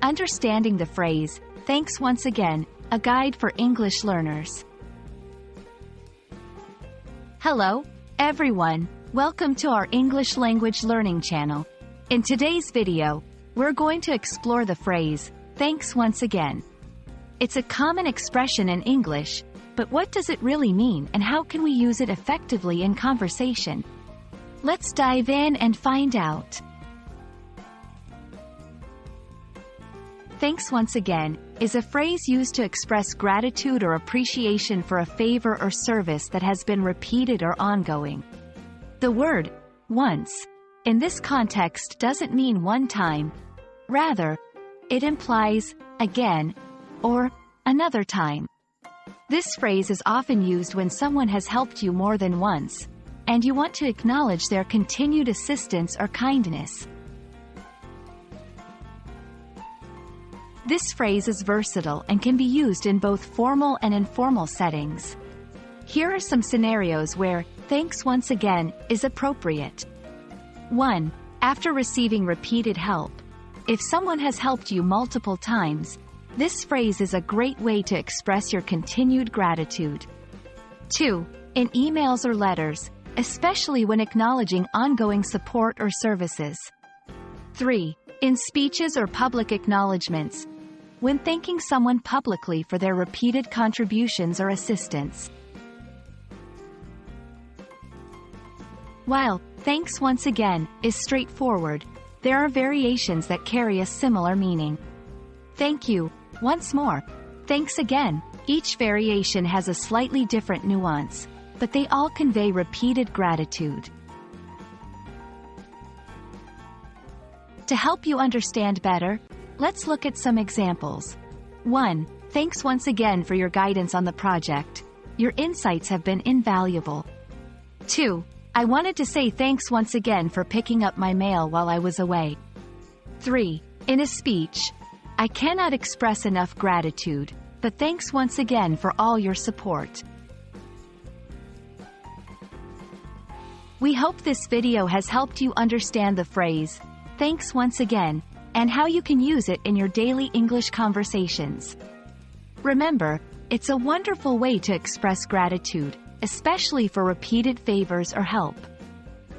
Understanding the phrase, thanks once again, a guide for English learners. Hello, everyone. Welcome to our English language learning channel. In today's video, we're going to explore the phrase, thanks once again. It's a common expression in English, but what does it really mean and how can we use it effectively in conversation? Let's dive in and find out. Thanks once again is a phrase used to express gratitude or appreciation for a favor or service that has been repeated or ongoing. The word, once, in this context doesn't mean one time. Rather, it implies, again, or another time. This phrase is often used when someone has helped you more than once, and you want to acknowledge their continued assistance or kindness. This phrase is versatile and can be used in both formal and informal settings. Here are some scenarios where, thanks once again, is appropriate. 1. After receiving repeated help. If someone has helped you multiple times, this phrase is a great way to express your continued gratitude. 2. In emails or letters, especially when acknowledging ongoing support or services. 3. In speeches or public acknowledgments, when thanking someone publicly for their repeated contributions or assistance. While thanks once again is straightforward, there are variations that carry a similar meaning. Thank you, once more. Thanks again. Each variation has a slightly different nuance, but they all convey repeated gratitude. To help you understand better, let's look at some examples. 1. Thanks once again for your guidance on the project. Your insights have been invaluable. 2. I wanted to say thanks once again for picking up my mail while I was away. 3. In a speech, I cannot express enough gratitude, but thanks once again for all your support. We hope this video has helped you understand the phrase, thanks once again, and how you can use it in your daily English conversations. Remember, it's a wonderful way to express gratitude, especially for repeated favors or help.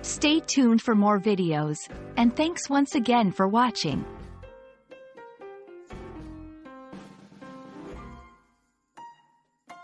Stay tuned for more videos, and thanks once again for watching.